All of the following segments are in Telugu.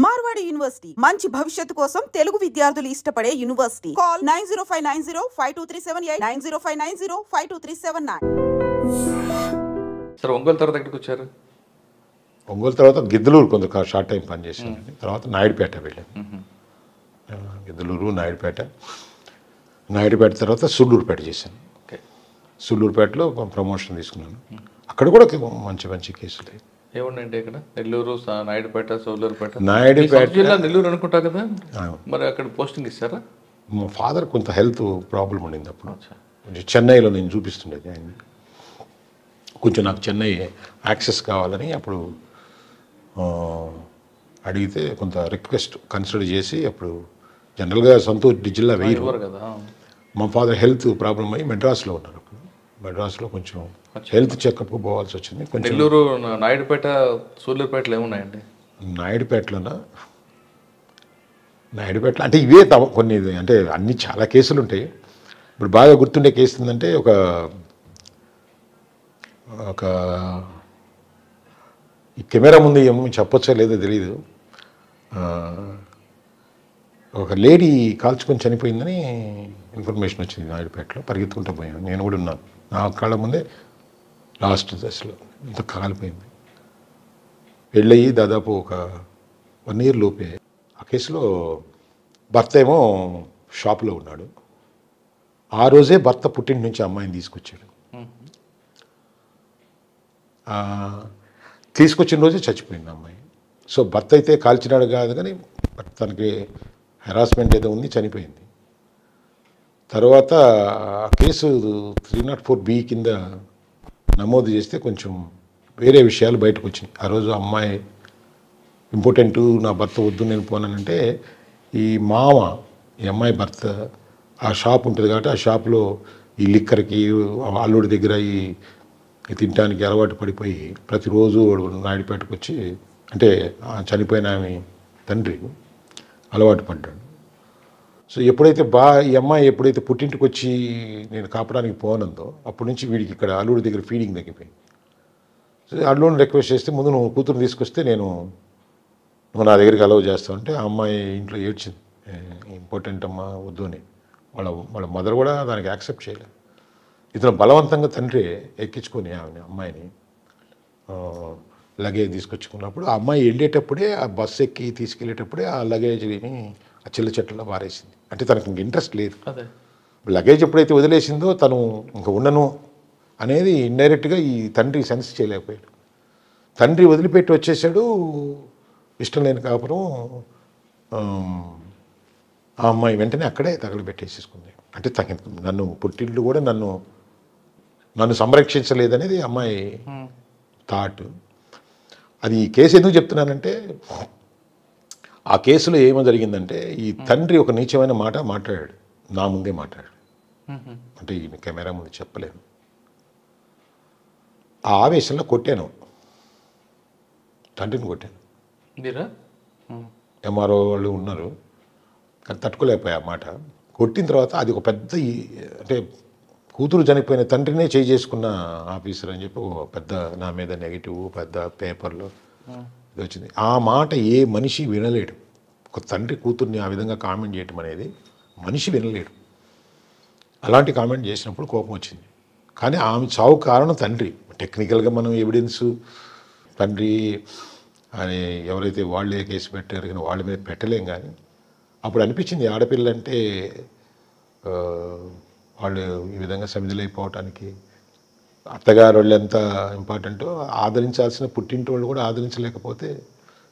మార్వాడి యూనివర్సిటీ మంచి భవిష్యత్తు కోసం తెలుగు విద్యార్థులు ఇష్టపడే యూనివర్సిటీ. కాల్ 9059052378 9059052379. సరే, ఒంగోలు తర్వాత ఎక్కడికి వచ్చారు? ఒంగోలు తర్వాత గిద్దలూరు కొంత షార్ట్ టైం పనిచేసాను. తర్వాత నాయుడుపేట వెళ్ళాను. గిద్దలూరు, నాయుడుపేట తర్వాత సుళ్ళూరుపేట చేశాను. సుళ్ళూరుపేటలో ప్రమోషన్ తీసుకున్నాను. అక్కడ కూడా మంచి మంచి కేసులు. ఏముండండి ఇక్కడ? నెల్లూరు, నాయుడుపేట, సోలూరుపేట. జిల్లా నెల్లూరు అనుకుంటా కదా, మరి అక్కడ పోస్టింగ్ ఇస్తారా? మా ఫాదర్ కొంత హెల్త్ ప్రాబ్లం ఉండింది అప్పుడు. కొంచెం చెన్నైలో నేను చూపిస్తుండేది ఆయన. కొంచెం నాకు చెన్నై యాక్సెస్ కావాలని అప్పుడు అడిగితే కొంత రిక్వెస్ట్ కన్సిడర్ చేసి అప్పుడు జనరల్గా సొంతూరు జిల్లా వేయరు కదా. మా ఫాదర్ హెల్త్ ప్రాబ్లం అయ్యి మెడ్రాస్లో ఉన్నారు. అప్పుడు మెడ్రాస్లో కొంచెం హెల్త్ చెకప్ పోవాల్సి వచ్చింది. కొంచెం నెల్లూరు, నాయుడుపేట, సూళ్ళూరుపేటలో ఏమున్నాయండి? నాయుడుపేటలో అంటే ఇవే కొన్ని, అంటే అన్ని చాలా కేసులు ఉంటాయి. ఇప్పుడు బాగా గుర్తుండే కేసు ఏంటంటే ఒక ఈ కెమెరా ముందు ఏమో చెప్పొచ్చో లేదో తెలీదు, ఒక లేడీ కాల్చుకొని చనిపోయిందని ఇన్ఫర్మేషన్ వచ్చింది నాయుడుపేటలో. పరిగెత్తుకుంటూ పోయాను, నేను కూడా ఉన్నాను. నా కళ్ళ ముందే లాస్ట్ దశలో ఇంత కాలిపోయింది. పెళ్ళయి దాదాపు ఒక 1 year లోపే. ఆ కేసులో భర్త ఏమో షాపులో ఉన్నాడు. ఆ రోజే భర్త పుట్టింటి నుంచి అమ్మాయిని తీసుకొచ్చాడు. తీసుకొచ్చిన రోజే చచ్చిపోయింది అమ్మాయి. సో భర్త అయితే కాల్చినాడు కాదు, కానీ తనకి హెరాస్మెంట్ ఏదో ఉంది, చనిపోయింది. తర్వాత ఆ కేసు 304B కింద నమోదు చేస్తే కొంచెం వేరే విషయాలు బయటకు వచ్చినాయి. ఆ రోజు అమ్మాయి ఇంపార్టెంట్, నా భర్త వద్దు నేను పోనానంటే ఈ మామ, ఈ అమ్మాయి భర్త ఆ షాప్ ఉంటుంది కాబట్టి ఆ షాప్లో ఈ లిక్కర్కి అల్లుడి దగ్గర ఈ తినడానికి అలవాటు పడిపోయి ప్రతిరోజు నాయుడుపేటకు వచ్చి, అంటే చనిపోయిన ఆమె తండ్రి అలవాటు పడ్డాడు. సో ఎప్పుడైతే ఈ అమ్మాయి ఎప్పుడైతే పుట్టింటికి వచ్చి నేను కాపడానికి పోనందో అప్పటి నుంచి వీడికి ఇక్కడ అల్లుడి దగ్గర ఫీడింగ్ తగ్గిపోయింది. సో అల్లుడిని రిక్వెస్ట్ చేస్తే, ముందు నువ్వు కూతురు తీసుకొస్తే నువ్వు నా దగ్గరికి అలవ్ చేస్తావు అంటే ఆ అమ్మాయి ఇంట్లో ఏడ్చింది, ఇంపార్టెంట్ అమ్మా వద్దు అని. వాళ్ళ మదర్ కూడా దానికి యాక్సెప్ట్ చేయలేదు. ఇతను బలవంతంగా తండ్రి ఎక్కించుకొని అమ్మాయిని లగేజ్ తీసుకొచ్చుకున్నప్పుడు ఆ అమ్మాయి వెళ్ళేటప్పుడే, ఆ బస్సు ఎక్కి తీసుకెళ్ళేటప్పుడే ఆ లగేజ్ని ఆ చిల్ల చెట్లలో పారేసింది. అంటే తనకు ఇంక ఇంట్రెస్ట్ లేదు. లగేజ్ ఎప్పుడైతే వదిలేసిందో తను ఇంక ఉండను అనేది ఇండైరెక్ట్గా ఈ తండ్రి సెన్స్ చేయలేకపోయాడు. తండ్రి వదిలిపెట్టి వచ్చేసాడు, ఇష్టం లేని కాపురం. ఆ అమ్మాయి వెంటనే అక్కడే తగలబెట్టేసేసుకుంది. అంటే నన్ను పుట్టిల్లు కూడా నన్ను సంరక్షించలేదనేది అమ్మాయి థాట్. అది ఈ కేసు ఎందుకు చెప్తున్నానంటే, ఆ కేసులో ఏమో జరిగిందంటే ఈ తండ్రి ఒక నీచమైన మాట మాట్లాడాడు, నా ముందే మాట్లాడాడు. అంటే ఈయన కెమెరా ముందు చెప్పలేను. ఆ ఆవేశంలో కొట్టాను, తండ్రిని కొట్టాను. ఎంఆర్ఓ వాళ్ళు ఉన్నారు, కానీ తట్టుకోలేకపోయా ఆ మాట. కొట్టిన తర్వాత అది ఒక పెద్ద, అంటే కూతురు చనిపోయిన తండ్రినే చేసుకున్న ఆఫీసర్ అని చెప్పి పెద్ద నా మీద నెగిటివ్ పెద్ద పేపర్లో ఇది వచ్చింది. ఆ మాట ఏ మనిషి వినలేడు. ఒక తండ్రి కూతుర్ని ఆ విధంగా కామెంట్ చేయటం అనేది మనిషి వినలేడు. అలాంటి కామెంట్ చేసినప్పుడు కోపం వచ్చింది. కానీ ఆమె చావు కారణం తండ్రి. టెక్నికల్గా మనం ఎవిడెన్స్ తండ్రి అని ఎవరైతే వాళ్ళే కేసు పెట్టారు కానీ వాళ్ళ మీద పెట్టలేం. కానీ అప్పుడు అనిపించింది ఆడపిల్లంటే వాళ్ళు ఈ విధంగా సమిధులైపోవటానికి అత్తగారు వాళ్ళు ఎంత ఇంపార్టెంటో ఆదరించాల్సిన పుట్టింటి వాళ్ళు కూడా ఆదరించలేకపోతే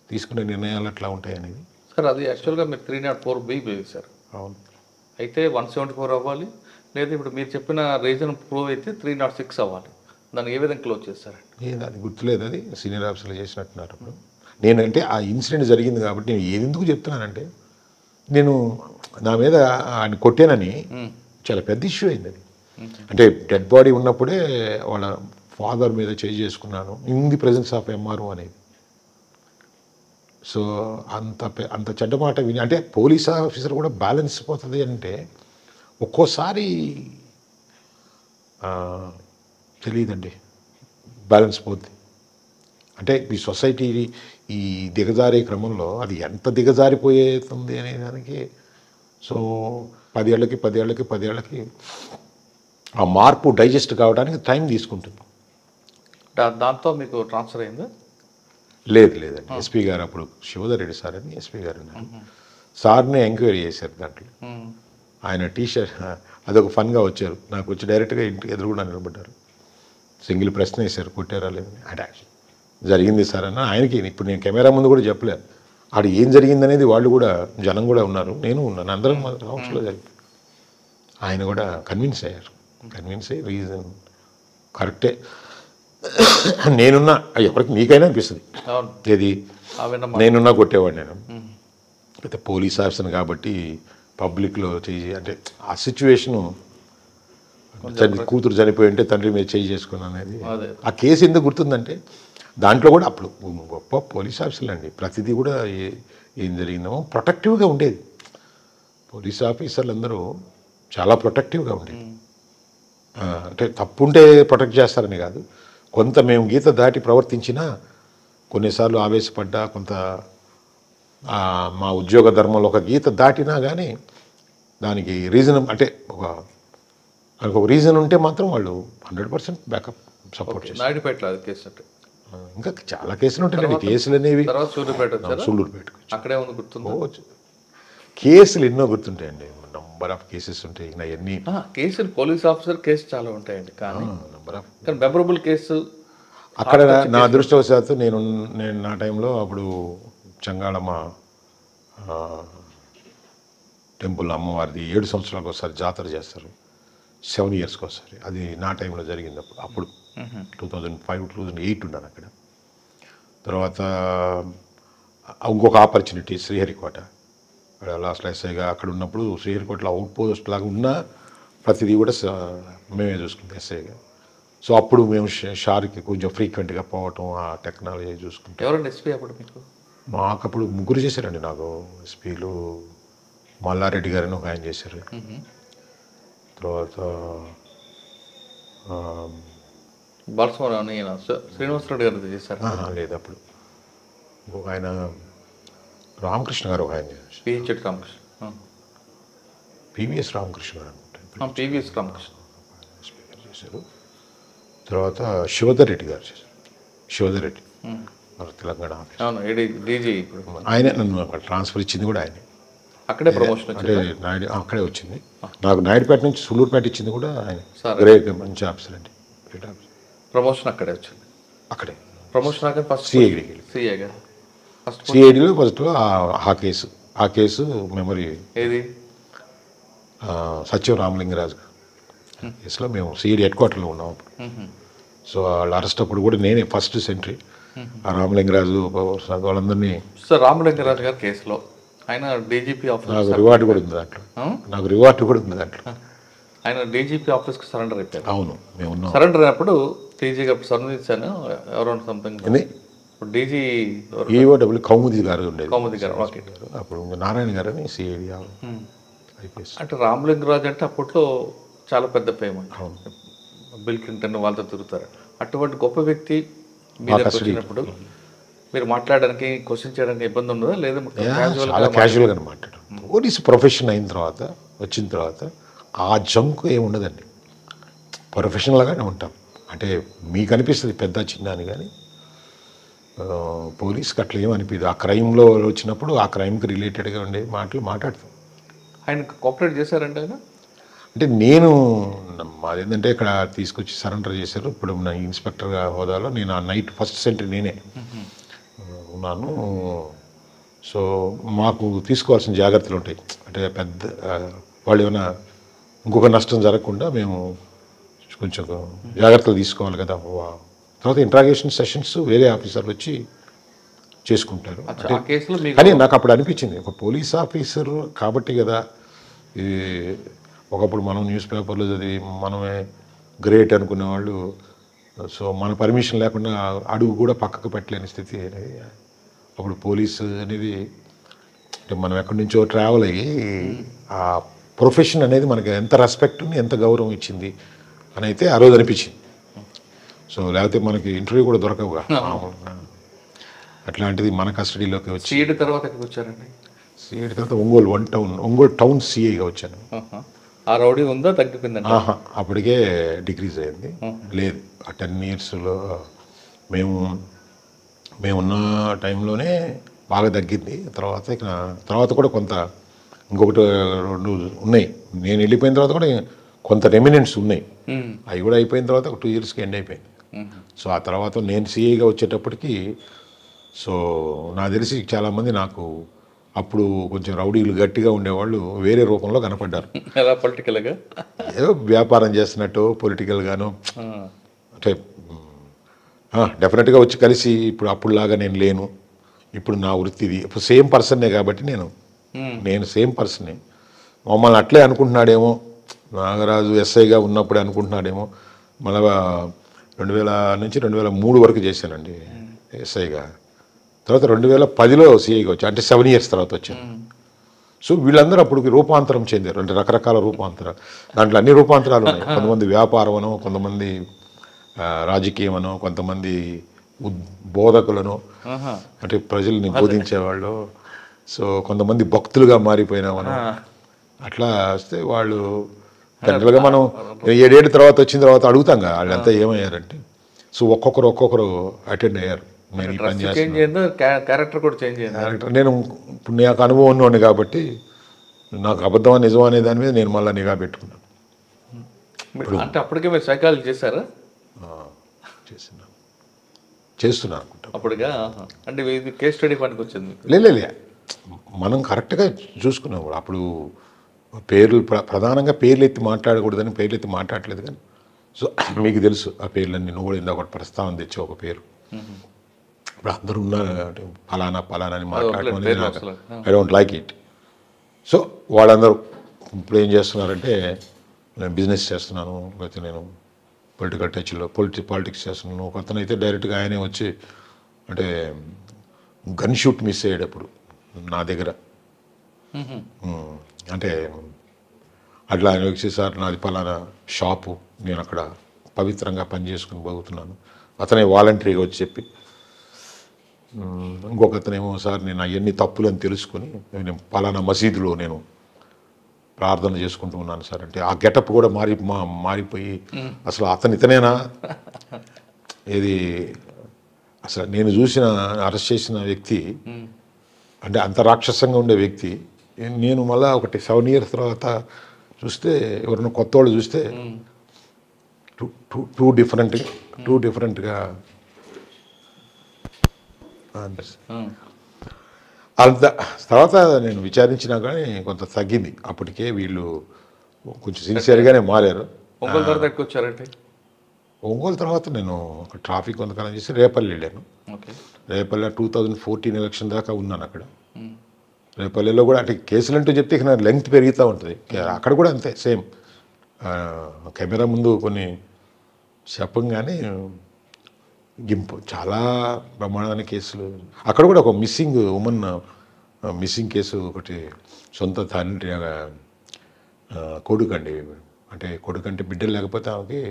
తీసుకునే నిర్ణయాలు అట్లా ఉంటాయి అనేది. సార్, అది యాక్చువల్గా మీరు 304B సార్. అవును. అయితే 174 అవ్వాలి, లేదా ఇప్పుడు మీరు చెప్పిన రీజన్ ప్రూవ్ అయితే 306 అవ్వాలి. దాన్ని ఏ విధంగా క్లోజ్ చేస్తారండి? అది గుర్తులేదు, అది సీనియర్ ఆఫీసర్లు చేసినట్టున్నారు. అప్పుడు నేనంటే ఆ ఇన్సిడెంట్ జరిగింది కాబట్టి నేను ఎందుకు చెప్తున్నానంటే, నేను నా మీద ఆయన కొట్టానని చాలా పెద్ద ఇష్యూ అయింది. అది అంటే డెడ్ బాడీ ఉన్నప్పుడే వాళ్ళ ఫాదర్ మీద చేసుకున్నాను in the presence of MRO అనేది. సో అంత చెడ్డ మాట విని, అంటే పోలీస్ ఆఫీసర్ కూడా బ్యాలెన్స్ పోతుంది అంటే ఒక్కోసారి తెలియదండి, బ్యాలెన్స్ పోద్ది. అంటే ఈ సొసైటీ ఈ దిగజారే క్రమంలో అది ఎంత దిగజారిపోయేతుంది అనే దానికి సో 10 ఏళ్ళకి ఆ మార్పు డైజెస్ట్ కావడానికి టైం తీసుకుంటుంది. దాంతో మీకు ట్రాన్స్ఫర్ అయిందా? లేదండి, ఎస్పీ గారు అప్పుడు శివధర్ రెడ్డి సార్ అని ఎస్పీ గారు ఉన్నారు. సార్ని ఎంక్వైరీ చేశారు దాంట్లో. ఆయన టీషర్ట్ అదొక ఫన్గా వచ్చారు, నాకు వచ్చి డైరెక్ట్గా ఇంటికి ఎదురుగుండా నిలబడ్డారు. సింగిల్ ప్రశ్న వేశారు, కొట్టారా లేదని. అంటే జరిగింది సార్ అన్న ఆయనకి. ఇప్పుడు నేను కెమెరా ముందు కూడా చెప్పలేదు ఆడు ఏం జరిగిందనేది. వాళ్ళు కూడా జనం కూడా ఉన్నారు, నేను ఉన్నాను, అందరం హౌస్లో జరిగింది. ఆయన కూడా కన్విన్స్ అయ్యారు. కన్విన్స్ అయ్యి రీజన్ కరెక్టే నేనున్నా ఎవరికి నీకైనా అనిపిస్తుంది ఏది నేనున్నా కొట్టేవాడు నేను. అయితే పోలీస్ ఆఫీసర్ కాబట్టి పబ్లిక్లో చేయి అంటే ఆ సిచ్యువేషను కూతురు చనిపోయి ఉంటే తండ్రి మీద చేయి చేసుకున్నాను అనేది. ఆ కేసు ఎందుకు గుర్తుందంటే దాంట్లో కూడా అప్పుడు గొప్ప పోలీస్ ఆఫీసర్లు అండి, ప్రతిదీ కూడా ఏం జరిగిందో ప్రొటెక్టివ్గా ఉండేది. పోలీస్ ఆఫీసర్లు అందరూ చాలా ప్రొటెక్టివ్గా ఉండేది. అంటే తప్పుంటే ప్రొటెక్ట్ చేస్తారని కాదు, కొంత మేము గీత దాటి ప్రవర్తించినా కొన్నిసార్లు ఆవేశపడ్డా కొంత మా ఉద్యోగ ధర్మంలో ఒక గీత దాటినా కానీ దానికి రీజన్ అంటే ఒక రీజన్ ఉంటే మాత్రం వాళ్ళు 100% బ్యాకప్ సపోర్ట్ చేస్తారు. ఇంకా చాలా కేసులు ఉంటాయండి. కేసులు అనేవి సూళ్ళూరుపేటకు అక్కడే ఉంది గుర్తుంది. కేసులు ఎన్నో గుర్తుంటాయండి, నంబర్ ఆఫ్ కేసెస్ ఉంటాయి. అవన్నీ కేసులు పోలీస్ ఆఫీసర్ కేసు చాలా ఉంటాయండి, కానీ మెమరబుల్ కేసు అక్కడ నా అదృష్టవశాత్తు నేను నా టైంలో అప్పుడు చంగాళమ్మ టెంపుల్ అమ్మవారిది 7 సంవత్సరాలకు ఒకసారి జాతర చేస్తారు, 7 ఇయర్స్కి ఒకసారి. అది నా టైంలో జరిగింది. అప్పుడు 2005-2008 ఉన్నాను అక్కడ. తర్వాత ఇంకొక ఆపర్చునిటీ శ్రీహరికోట, లాస్ట్ ఎస్ఐగా అక్కడ ఉన్నప్పుడు శ్రీహరికోటలో అవుట్ పోస్ట్ లాగా ఉన్నా ప్రతిదీ కూడా మేమే చూసుకుంటాం ఎస్ఐగా. సో అప్పుడు మేము షార్కి కొంచెం ఫ్రీక్వెంట్గా పోవటం, ఆ టెక్నాలజీ చూసుకుంటాం. ఎవరండి ఎస్పీ అప్పుడు మీకు? మాకు అప్పుడు 3 చేశారండి. నాకు ఎస్పీలు మల్లారెడ్డి గారిని ఒక ఆయన చేశారు, తర్వాత శ్రీనివాసరెడ్డి గారు చేశారు. లేదు అప్పుడు ఇంకొక ఆయన రామకృష్ణ గారు ఒక ఆయన చేశారు, రామకృష్ణ పివిఎస్ రామకృష్ణ గారు అనుకుంటాను, పివిఎస్ రామకృష్ణ చేశారు. తర్వాత శివధర్ రెడ్డి గారు చేశారు. శివధర్ రెడ్డి మన తెలంగాణ ఆయన నన్ను అక్కడ ట్రాన్స్ఫర్ ఇచ్చింది కూడా ఆయనే. అక్కడే ప్రమోషన్ అంటే నాయుడు అక్కడే వచ్చింది నాకు. నాయుడుపేట నుంచి సూళ్ళూరుపేట ఇచ్చింది కూడా ఆయన. గ్రేట్ మంచి ఆఫీసర్ అండి, గ్రేట్ ఆఫీసర్. ప్రమోషన్ అక్కడే వచ్చింది. అక్కడే ప్రమోషన్ ఫస్ట్ సిఐడిలో ఫస్ట్లో ఆ కేసు మెమరీ ఏది సత్యం రామలింగరాజు కేసులో మేము సిఐడి హెడ్ క్వార్టర్లో ఉన్నాం అప్పుడు. సో వాళ్ళు అరెస్ట్ అప్పుడు కూడా నేనే ఫస్ట్ సెంట్రీ. ఆ రామలింగరాజు వాళ్ళందరినీ. సార్ రామలింగరాజు గారి కేసులో ఆయన డీజీపీ ఆఫీస్, నాకు రివార్డు కూడా ఉంది దాంట్లో, నాకు రివార్డు కూడా ఉంది దాంట్లో. ఆయన డీజీపీ ఆఫీస్కి సరెండర్ అయిపోయారు. అవును, మేము ఉన్నాం. సరెండర్ అయినప్పుడు టీజీగా సంబంధించాను ఎవరైనా సంథింగ్ డీజీ ఈఓడబ్ల్యూ కౌముది గారు ఉండేది. కౌముది గారు అప్పుడు నారాయణ గారు అని సిఐడి ఐపీఎస్. అంటే రామలింగరాజు అంటే అప్పట్లో చాలా పెద్ద ఫేమ్ అండి. బిల్ క్లింటన్ వాళ్ళతో తిరుగుతారు. అటువంటి గొప్ప వ్యక్తి మీరు వచ్చినప్పుడు మీరు మాట్లాడడానికి క్వశ్చన్ చేయడానికి ఇబ్బంది ఉండదా? లేదా చాలా క్యాజువల్గా మాట్లాడారు. పోలీస్ ప్రొఫెషన్ అయిన తర్వాత వచ్చిన తర్వాత ఆ జంకు ఏమి ఉండదండి, ప్రొఫెషనల్గానే ఉంటాం. అంటే మీకు అనిపిస్తుంది పెద్ద చిన్న అని, కానీ పోలీస్కి అట్లా ఏమనిపించదు. ఆ క్రైమ్లో వచ్చినప్పుడు ఆ క్రైమ్కి రిలేటెడ్గా ఉండే మాటలు మాట్లాడతాం. ఆయన కోఆపరేట్ చేశారండి ఆయన? అంటే నేను మాదేంటంటే ఇక్కడ తీసుకొచ్చి సరెండర్ చేశారు. ఇప్పుడు నా ఇన్స్పెక్టర్ హోదాలో నేను ఆ నైట్ ఫస్ట్ సెంట్రీ నేనే ఉన్నాను. సో మాకు తీసుకోవాల్సిన జాగ్రత్తలు ఉంటాయి. అంటే పెద్ద వాళ్ళు ఏమైనా ఇంకొక నష్టం జరగకుండా మేము కొంచెం జాగ్రత్తలు తీసుకోవాలి కదా. తర్వాత ఇంట్రాగేషన్ సెషన్స్ వేరే ఆఫీసర్లు వచ్చి చేసుకుంటారు. కానీ నాకు అప్పుడు అనిపించింది ఒక పోలీస్ ఆఫీసర్ కాబట్టి కదా, ఒకప్పుడు మనం న్యూస్ పేపర్లో చదివి మనమే గ్రేట్ అనుకునే వాళ్ళు, సో మన పర్మిషన్ లేకుండా అడుగు కూడా పక్కకు పెట్టలేని స్థితి అనేది. అప్పుడు పోలీసు అనేది అంటే మనం ఎక్కడి నుంచో ట్రావెల్ అయ్యి ఆ ప్రొఫెషన్ అనేది మనకి ఎంత రెస్పెక్ట్ని ఎంత గౌరవం ఇచ్చింది అని అయితే ఆ రోజు అనిపించింది. సో లేకపోతే మనకి ఇంటర్వ్యూ కూడా దొరకవుగా. అట్లాంటిది మన కస్టడీలోకి వచ్చి సీడ్ తర్వాత ఎక్కడికి వచ్చారండి? సీడ్ తర్వాత ఒంగోలు టౌన్ సిఐగా వచ్చాను. ఆ రౌడీ ఉందో తగ్గిపోయిందండి? అప్పటికే డిక్రీజ్ అయింది. లేదు, ఆ 10 yearsలో మేమున్న టైంలోనే బాగా తగ్గింది. తర్వాత కూడా కొంత ఇంకొకటి 2 ఉన్నాయి. నేను వెళ్ళిపోయిన తర్వాత కూడా కొంత రెమినెంట్స్ ఉన్నాయి. అవి కూడా అయిపోయిన తర్వాత ఒక 2 yearsకి ఎండ్ అయిపోయింది. సో ఆ తర్వాత నేను సిఐగా వచ్చేటప్పటికి సో నాకు తెలిసి చాలామంది నాకు అప్పుడు కొంచెం రౌడీలు గట్టిగా ఉండేవాళ్ళు వేరే రూపంలో కనపడ్డారు. ఎలా? పొలిటికల్గా ఏదో వ్యాపారం చేస్తున్నట్టు, పొలిటికల్గాను. అంటే డెఫినెట్గా వచ్చి కలిసి ఇప్పుడు అప్పుడులాగా నేను లేను, ఇప్పుడు నా వృత్తి ఇది, ఇప్పుడు సేమ్ పర్సన్నే కాబట్టి నేను సేమ్ పర్సనే. మమ్మల్ని అట్లే అనుకుంటున్నాడేమో, నాగరాజు ఎస్ఐగా ఉన్నప్పుడే అనుకుంటున్నాడేమో. మళ్ళా 2000 నుంచి 2003 వరకు చేశానండి ఎస్ఐగా. తర్వాత 2010లో సిఐగా వచ్చాను, అంటే 7 years తర్వాత వచ్చాను. సో వీళ్ళందరూ అప్పటికి రూపాంతరం చెందారు, అంటే రకరకాల రూపాంతరాలు. దాంట్లో అన్ని రూపాంతరాలు ఉన్నాయి. కొంతమంది వ్యాపారమనో, కొంతమంది రాజకీయమనో, కొంతమంది బోధకులను, అంటే ప్రజల్ని బోధించేవాళ్ళు. సో కొంతమంది భక్తులుగా మారిపోయినామనో అట్లా వస్తే వాళ్ళు జనరల్గా మనం 7 ఏళ్ళ తర్వాత వచ్చిన తర్వాత అడుగుతాం కదా వాళ్ళంతా ఏమయ్యారంటే. సో ఒక్కొక్కరు అటెండ్ అయ్యారు. నేను ఈ పని చేస్తాను, క్యారెక్టర్ కూడా చేంజ్ అయ్యింది. క్యారెక్టర్ నేను ఇప్పుడు నాకు అనుభవం ఉన్నవాడిని కాబట్టి నాకు అబద్ధం నిజం అనే దాని మీద నేను మళ్ళీ నిఘా పెట్టుకున్నాను. అంటే అప్పటికే మీరు సైకాలజీ చేశారా? చేస్తున్నా అనుకుంటా అప్పుడుగా. అంటే ఇది కేస్ స్టడీ పనికి వచ్చింది? లే, మనం కరెక్ట్గా చూసుకున్నాం. అప్పుడు పేర్లు ప్రధానంగా పేర్లు ఎత్తి మాట్లాడకూడదని పేర్లు ఎత్తి మాట్లాడలేదు. కానీ సో మీకు తెలుసు ఆ పేర్లన్నీ, నువ్వు కూడా ఇందాక ప్రస్తావన తెచ్చి ఒక పేరు. ఇప్పుడు అందరూ ఉన్నారు ఫలానా అని మాట్లాడటం అనేది నాకు I don't like it. So వాళ్ళందరూ ఇప్పుడు ఏం చేస్తున్నారంటే, నేను బిజినెస్ చేస్తున్నాను, లేకపోతే నేను పొలిటికల్ టచ్లో పాలిటిక్స్ చేస్తున్నాను. ఒక అతను అయితే డైరెక్ట్గా ఆయనే వచ్చి, అంటే గన్ షూట్ మిస్ అయ్యేటప్పుడు నా దగ్గర, అంటే అట్లా ఆయన వచ్చి, సార్ నాది పలానా షాపు, నేను అక్కడ పవిత్రంగా పని చేసుకుని బతుకుతున్నాను. అతనే వాలంటరీగా వచ్చి చెప్పి, ఇంకొక అతనేమో, సార్ నేను అవన్నీ తప్పులు అని తెలుసుకొని నేను పలానా మసీదులో నేను ప్రార్థన చేసుకుంటూ ఉన్నాను సార్ అంటే, ఆ గెటప్ కూడా మారిపోయి అసలు అతను ఇతనేనా, ఇది అసలు నేను చూసిన అరెస్ట్ చేసిన వ్యక్తి అంటే అంత రాక్షసంగా ఉండే వ్యక్తి, నేను మళ్ళీ ఒకటి 7 years తర్వాత చూస్తే ఎవరైనా కొత్త వాళ్ళు చూస్తే టూ డిఫరెంట్గా అంత. తర్వాత నేను విచారించినా కానీ కొంత తగ్గింది. అప్పటికే వీళ్ళు కొంచెం సిన్సియర్గానే మారారు. ఒంగోలు తర్వాత ఎక్కువ వచ్చారంటే? ఒంగోలు తర్వాత నేను ఒక ట్రాఫిక్ కొంతకాలం చేసి రేపల్లి వెళ్ళాను. రేపల్లి 2014 ఎలక్షన్ దాకా ఉన్నాను అక్కడ. రేపల్లిలో కూడా అంటే కేసులు అంటూ చెప్తే ఇక లెంగ్త్ పెరుగుతూ ఉంటుంది. అక్కడ కూడా అంతే సేమ్, కెమెరా ముందు కొన్ని చెప్పంగానే గింపు, చాలా బ్రహ్మాండమైన కేసులు. అక్కడ కూడా ఒక మిస్సింగ్ కేసు ఒకటి, సొంత తండ్రి కొడుకండి, అంటే కొడుకంటే బిడ్డలు లేకపోతే ఆమెకి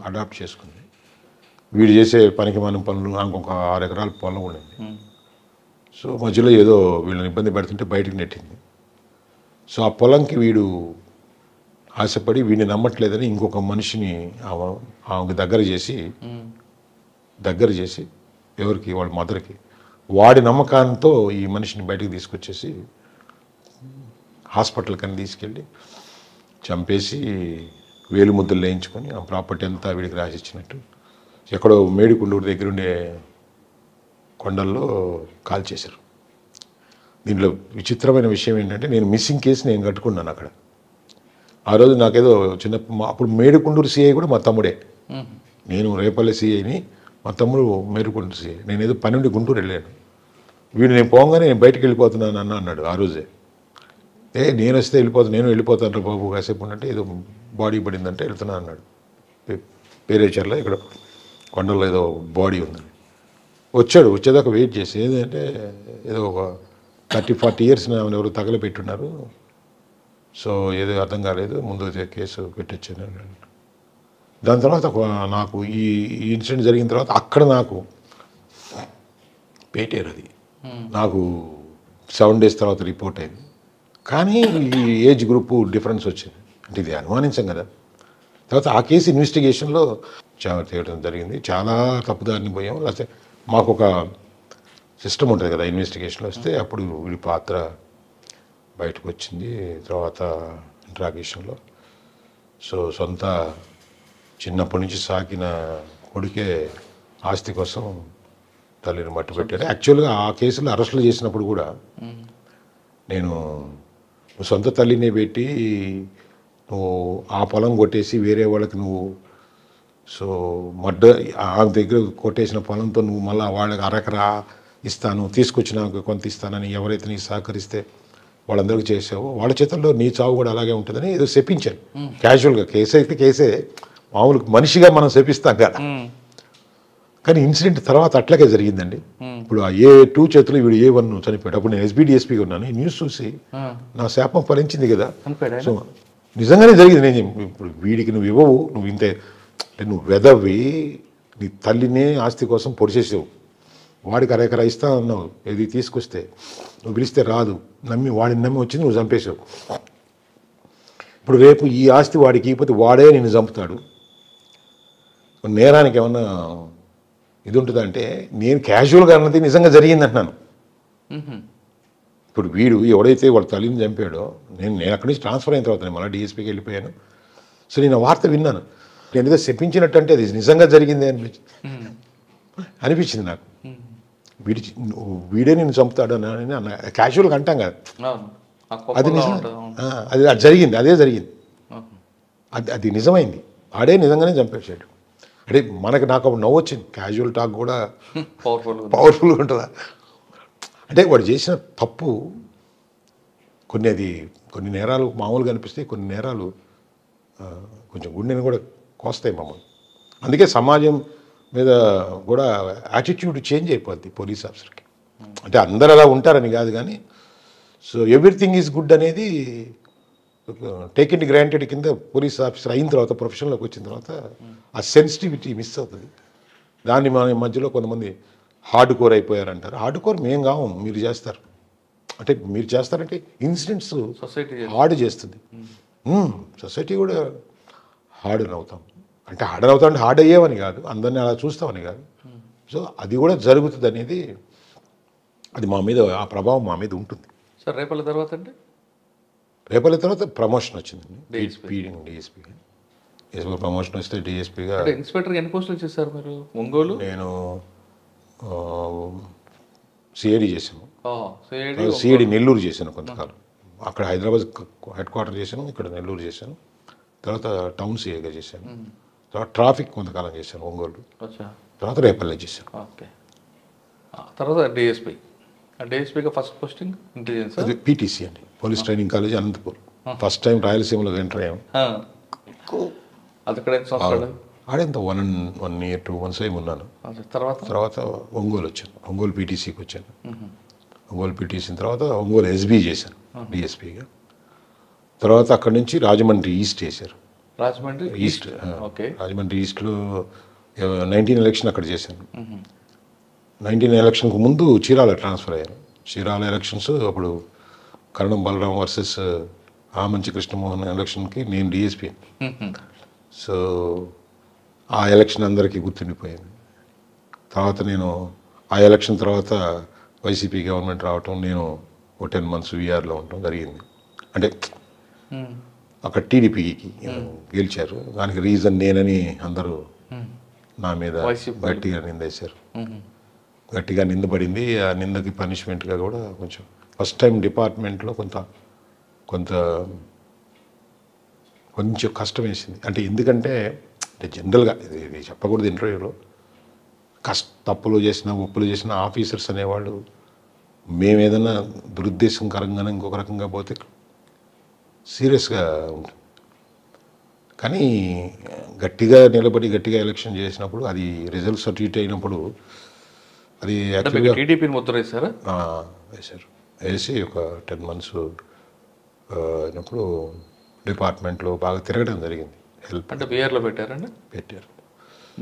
అడాప్ట్ చేసుకుంది. వీడు చేసే పనికి మనం పనులు, ఇంకొక 6 ఎకరాల పొలం ఉండింది. సో మధ్యలో ఏదో వీళ్ళని ఇబ్బంది పెడుతుంటే బయటికి నెట్టింది. సో ఆ పొలంకి వీడు ఆశపడి వీడిని నమ్మట్లేదని ఇంకొక మనిషిని ఆమెకు దగ్గర చేసి ఎవరికి, వాళ్ళ మదర్కి, వాడి నమ్మకాంతో ఈ మనిషిని బయటకు తీసుకొచ్చేసి హాస్పిటల్ కని తీసుకెళ్ళి చంపేసి వేలు ముద్దలు వేయించుకొని ఆ ప్రాపర్టీ అంతా వీడికి రాసిచ్చినట్టు ఎక్కడో మేడికుండూరు దగ్గర ఉండే కొండల్లో కాల్ చేశారు. దీంట్లో విచిత్రమైన విషయం ఏంటంటే, నేను మిస్సింగ్ కేసు నేను కట్టుకున్నాను అక్కడ. ఆ రోజు నాకేదో అప్పుడు మేడికుండూరు సిఐ కూడా మా తమ్ముడే. నేను రేపల్లి సిఐని, మా తమ్ముడు మేడికుండూరు సిఐ. నేను ఏదో పని నుండి గుంటూరు వెళ్ళాను. వీడు నేను పోగానే నేను బయటికి వెళ్ళిపోతున్నాను అన్నాడు ఆ రోజే. నేను వస్తే నేను వెళ్ళిపోతాను బాబు కాసేపు ఉన్నట్టు, ఏదో బాడీ పడిందంటే వెళ్తున్నాను అన్నాడు. పేరేచర్ల ఇక్కడ కొండల్లో ఏదో బాడీ ఉందని వచ్చేదాకా వెయిట్ చేసి, ఏదంటే ఏదో ఒక 30-40 years ఆమెను ఎవరు తగలపెట్టున్నారు. సో ఏదో అర్థం కాలేదు, ముందు కేసు పెట్టొచ్చాను. దాని తర్వాత నాకు ఈ ఇన్సిడెంట్ జరిగిన తర్వాత అక్కడ నాకు పెట్టారు. అది నాకు 7 days తర్వాత రిపోర్ట్ అయింది. కానీ ఈ ఏజ్ గ్రూప్ డిఫరెన్స్ వచ్చింది అంటే ఇది అనుమానించాం కదా. తర్వాత ఆ కేసు ఇన్వెస్టిగేషన్లో చాలా తేయడం జరిగింది. చాలా తప్పుదారిని పోయాం. లేకపోతే మాకు ఒక సిస్టమ్ ఉంటుంది కదా ఇన్వెస్టిగేషన్లో వస్తే అప్పుడు వీడి పాత్ర బయటకు వచ్చింది. తర్వాత ఇంట్రాగేషన్లో సొంత చిన్నప్పటి నుంచి సాకిన కొడుకే ఆస్తి కోసం తల్లిని మట్టు పెట్టాడు. యాక్చువల్గా ఆ కేసులో అరెస్టులు చేసినప్పుడు కూడా నేను సొంత తల్లిని పెట్టి నువ్వు ఆ పొలం కొట్టేసి వేరే వాళ్ళకి నువ్వు ఆమె దగ్గర కొట్టేసిన పొలంతో నువ్వు మళ్ళీ వాళ్ళకి అరెకరా ఇస్తాను తీసుకొచ్చినాక కొంత ఇస్తానని ఎవరైతే నీకు సహకరిస్తే వాళ్ళందరికీ చేసావో వాళ్ళ చేతుల్లో నీ చావు కూడా అలాగే ఉంటుందని ఏదో చెప్పించాను. క్యాజువల్గా కేసు అయితే కేసే, మామూలు మనిషిగా మనం శపిస్తాం కదా. కానీ ఇన్సిడెంట్ తర్వాత అట్లాగే జరిగిందండి. ఇప్పుడు ఆ A2 చేతులు వీడు A1 చనిపోయాడు. అప్పుడు నేను SBDSPగా ఉన్నాను. ఈ న్యూస్ చూసి నా శాపం ఫలించింది కదా. సో నిజంగానే జరిగింది. నేను ఇప్పుడు వీడికి నువ్వు ఇవ్వవు, నువ్వు ఇంతే నువ్వు వెదవి నీ తల్లినే ఆస్తి కోసం పొడిచేసావు, వాడికి అరెకరా ఇస్తా అన్నావు, ఏది తీసుకొస్తే నువ్వు పిలిస్తే రాదు, వాడిని నమ్మి వచ్చింది, నువ్వు చంపేశావు. ఇప్పుడు రేపు ఈ ఆస్తి వాడికి ఇకపోతే వాడే నిన్ను చంపుతాడు. నేరానికి ఏమన్నా ఇది ఉంటుందా అంటే నేను క్యాజువల్గా అన్నది నిజంగా జరిగింది అంటున్నాను. ఇప్పుడు వీడు ఎవడైతే వాళ్ళ తల్లిని చంపాడో నేను అక్కడి నుంచి ట్రాన్స్ఫర్ అయిన తర్వాత నేను మళ్ళీ DSPకి వెళ్ళిపోయాను. సో నేను ఆ వార్త విన్నాను. నేను ఏదో చెప్పించినట్టు అంటే అది నిజంగా జరిగింది అనిపించింది నాకు. వీడే నేను చంపుతాడు అని అన్న క్యాజువల్గా అంటాం కదా, అది నిజం. అది జరిగింది, అదే జరిగింది, అది నిజమైంది. ఆడే నిజంగానే చంపేశాడు. అంటే నాకు అప్పుడు నవ్వు వచ్చింది. క్యాజువల్ టాక్ కూడా పవర్ఫుల్గా ఉంటుందా అంటే వాడు చేసిన తప్పు కొన్ని నేరాలు మామూలుగా అనిపిస్తాయి, కొన్ని నేరాలు కొంచెం గుండెని కూడా కోస్తాయి మమ్మల్ని. అందుకే సమాజం మీద కూడా యాటిట్యూడ్ చేంజ్ అయిపోద్ది పోలీస్ ఆఫీసర్కి. అంటే అందరు అలా ఉంటారని కాదు కానీ సో ఎవ్రీథింగ్ ఈజ్ గుడ్ అనేది టేక్ ఇట్ గ్రాంటెడ్ కింద పోలీస్ ఆఫీసర్ అయిన తర్వాత ప్రొఫెషన్లోకి వచ్చిన తర్వాత ఆ సెన్సిటివిటీ మిస్ అవుతుంది. దాన్ని మన మధ్యలో కొంతమంది హార్డ్ కోర్ అయిపోయారంటారు. హార్డ్ కోర్ మేము కావు, మీరు చేస్తారు. అంటే మీరు చేస్తారంటే ఇన్సిడెంట్స్ హార్డ్ చేస్తుంది. సొసైటీ కూడా హార్డ్ అవుతాం. అంటే హార్డ్ అయ్యేవని కాదు, అందరినీ అలా చూస్తామని కాదు. సో అది కూడా జరుగుతుంది అనేది అది మా మీద ఆ ప్రభావం మా మీద ఉంటుంది. సార్ రేపటి తర్వాత అంటే రేపటి తర్వాత ప్రమోషన్ వచ్చిందండి డిఎస్పీగా. ప్రమోషన్ వస్తే డిఎస్పీగా. ఇన్స్పెక్టర్ ఎన్ని పోస్టులు చేశారు మీరు ఒంగోలు? నేను సిఐడి చేశాను. సిఐడి నెల్లూరు చేశాను కొంతకాలం. అక్కడ హైదరాబాద్ హెడ్ క్వార్టర్ చేశాను, ఇక్కడ నెల్లూరు చేశాను. తర్వాత టౌన్ సిఐగా చేశాను. తర్వాత ట్రాఫిక్ కొంతకాలం చేశాను ఒంగోలు. తర్వాత రేపల్లె చేశాను. ఓకే. తర్వాత డిఎస్పీగా ఫస్ట్ పోస్టింగ్ ఇంటెలిజెన్స్ అది PTC అండి, police training college Anantapur. First time రాయలసీమలో ఎంటర్ అయ్యాము. ఆడేంత 1 year 2 months ఏమి ఉన్నాను. తర్వాత ఒంగోలు వచ్చాను, ఒంగోలు PTCకి వచ్చాను. ఒంగోలు PTC తర్వాత ఒంగోలు SB చేశాను డిఎస్పీగా. తర్వాత అక్కడి నుంచి రాజమండ్రి ఈస్ట్ చేశారు. రాజమండ్రి ఈస్ట్. రాజమండ్రి ఈస్ట్లో 19 ఎలక్షన్ అక్కడ చేశాను. 19 ఎలక్షన్కు ముందు చీరాల ట్రాన్స్ఫర్ అయ్యాను. చీరాల ఎలక్షన్స్ అప్పుడు కరణం బలరాం వర్సెస్ ఆమంచి కృష్ణమోహన్ ఎలక్షన్కి నేను డిఎస్పీ. సో ఆ ఎలక్షన్ అందరికీ గుర్తుండిపోయింది. తర్వాత నేను ఆ ఎలక్షన్ తర్వాత వైసీపీ గవర్నమెంట్ రావటం, నేను 10 months విఆర్లో ఉండటం జరిగింది. అంటే అక్కడ టీడీపీకి గెలిచారు. దానికి రీజన్ నేనని అందరూ నా మీద గట్టిగా నిందేశారు. గట్టిగా నిందపడింది. ఆ నిందకి పనిష్మెంట్గా కూడా కొంచెం ఫస్ట్ టైం డిపార్ట్మెంట్లో కొంచెం కష్టం వేసింది. అంటే ఎందుకంటే జనరల్గా ఇది చెప్పకూడదు ఇంటర్వ్యూలో, తప్పులు చేసిన ఒప్పులు చేసిన ఆఫీసర్స్ అనేవాళ్ళు మేము ఏదైనా దురుద్దేశంకరంగానే ఇంకొక రకంగా పోతే సీరియస్గా ఉంటుంది. కానీ గట్టిగా నిలబడి గట్టిగా ఎలక్షన్ చేసినప్పుడు అది రిజల్ట్స్ అటు అయినప్పుడు అది యాక్చువల్గా టీడీపీని ముద్ర వేశారా? వేశారు. వేసి ఒక 10 months అయినప్పుడు డిపార్ట్మెంట్లో బాగా తిరగడం జరిగింది. హెల్ప్ అంటే బీఆర్లో పెట్టారండి. పెట్టారు.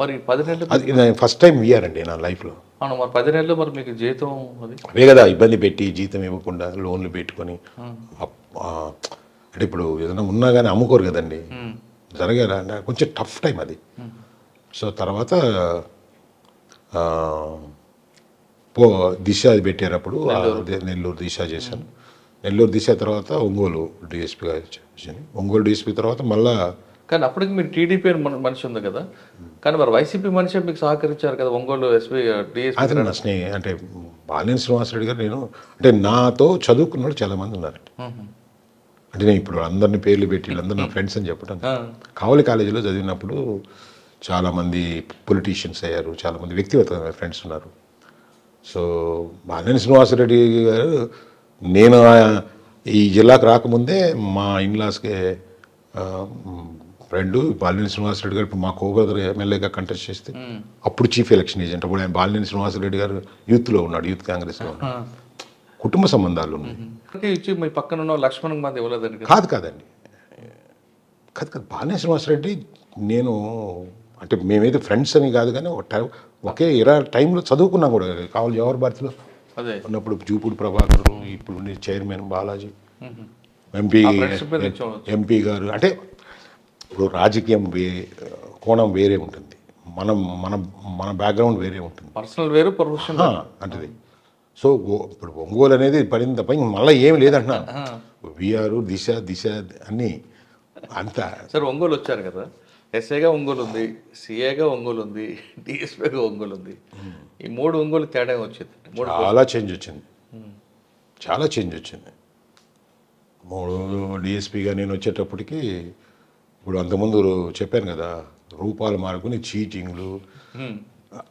మరి 10 నెలలు అది ఫస్ట్ టైం వీఆర్ అండి నా లైఫ్లో. అవును, మరి 10 నెలలు మరి మీకు జీతం అది అవే కదా ఇబ్బంది పెట్టి జీతం ఇవ్వకుండా లోన్లు పెట్టుకొని అంటే ఇప్పుడు ఏదైనా ఉన్నా కానీ అమ్ముకోరు కదండి, జరగాలి అంటే కొంచెం టఫ్ టైం అది. సో తర్వాత దిశ అది పెట్టారు అప్పుడు, నెల్లూరు దిశ చేశాను. నెల్లూరు దిశ తర్వాత ఒంగోలు డిఎస్పీగా చేశాను. ఒంగోలు డిఎస్పీ తర్వాత మళ్ళా. కానీ అప్పటికి మీరు టీడీపీ మనిషి ఉంది కదా, కానీ మరి వైసీపీ మనిషి మీకు సహకరించారు కదా ఒంగోలు ఎస్పీ డిఎస్పీ. అతను నా అంటే బాలినేని శ్రీనివాసరెడ్డి గారు, నేను అంటే నాతో చదువుకున్న వాళ్ళు చాలామంది ఉన్నారండి. అంటే నేను ఇప్పుడు అందరినీ పేర్లు పెట్టి వీళ్ళందరూ నా ఫ్రెండ్స్ అని చెప్పడం, కావలి కాలేజీలో చదివినప్పుడు చాలామంది పొలిటీషియన్స్ అయ్యారు, చాలామంది వ్యక్తిగత ఫ్రెండ్స్ ఉన్నారు. సో బాలినేని శ్రీనివాసరెడ్డి గారు, నేను ఈ జిల్లాకు రాకముందే మా ఇన్లాస్కి ఫ్రెండ్ బాలినేని శ్రీనివాసరెడ్డి గారు ఇప్పుడు మా కోబ్రదర్ ఎమ్మెల్యేగా కంటెస్ట్ చేస్తే అప్పుడు చీఫ్ ఎలక్షన్ ఏజెంట్. అప్పుడు ఆయన బాలినేని శ్రీనివాసరెడ్డి గారు యూత్లో ఉన్నాడు, యూత్ కాంగ్రెస్లో ఉన్నాడు. కుటుంబ సంబంధాలు ఉన్నాయి. ఇచ్చి మీ పక్కన ఉన్న లక్ష్మణ్ మంది ఇవ్వలేదండి? కాదండి, కాదు. బాలినేని శ్రీనివాసరెడ్డి నేను అంటే మేమైతే ఫ్రెండ్స్ అని కాదు, కానీ ఒకే టైంలో చదువుకున్నాం కూడా. కావాలి జవహర్ భారతిలో ఉన్నప్పుడు జూపూడి ప్రభాకర్, ఇప్పుడు చైర్మన్ బాలాజీ, ఎంపీ గారు. అంటే ఇప్పుడు రాజకీయం కోణం వేరే ఉంటుంది, మన బ్యాక్గ్రౌండ్ వేరే ఉంటుంది, పర్సనల్ వేరు ప్రొఫెషనల్ అంటే. సో ఇప్పుడు ఒంగోలు అనేది పడింది తప్ప మళ్ళీ ఏమి లేదంటున్నా. విఆర్ దిశ అన్నీ అంతా. సార్ ఒంగోలు వచ్చారు కదా, ఎస్ఐగా ఒంగోలు ఉంది, సిఏగా ఒంగోలు ఉంది, డిఎస్పీగా ఒంగోలు ఉంది. ఈ 3 ఒంగోలు తేడా వచ్చింది. చాలా చేంజ్ వచ్చింది, చాలా చేంజ్ వచ్చింది. 3 డిఎస్పీగా నేను వచ్చేటప్పటికి, ఇప్పుడు అంతకుముందు చెప్పాను కదా, రూపాలు మారుకుని చీటింగ్లు.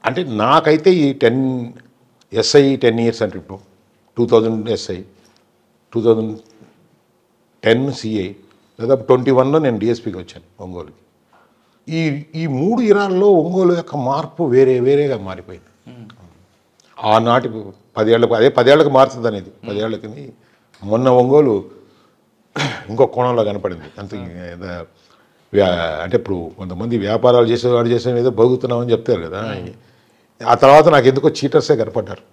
అంటే నాకైతే ఈ 10 years అంటే ఇప్పుడు 2000 ఎస్ఐ, 2010 సిఐ, దాదాపు 21లో నేను డిఎస్పీకి వచ్చాను ఒంగోలుకి. ఈ 3 ఇరాల్లో ఒంగోలు యొక్క మార్పు వేరేగా మారిపోయింది. ఆనాటి 10 ఏళ్ళకు, అదే 10 ఏళ్ళకి మారుతుంది అనేది. 10 ఏళ్ళకి మొన్న ఒంగోలు ఇంకో కోణంలో కనపడింది. అంత అంటే ఇప్పుడు కొంతమంది వ్యాపారాలు చేసేవాడు ఏదో బగుతున్నామని చెప్తారు కదా, ఆ తర్వాత నాకు ఎందుకో చీటర్సే కనపడ్డారు.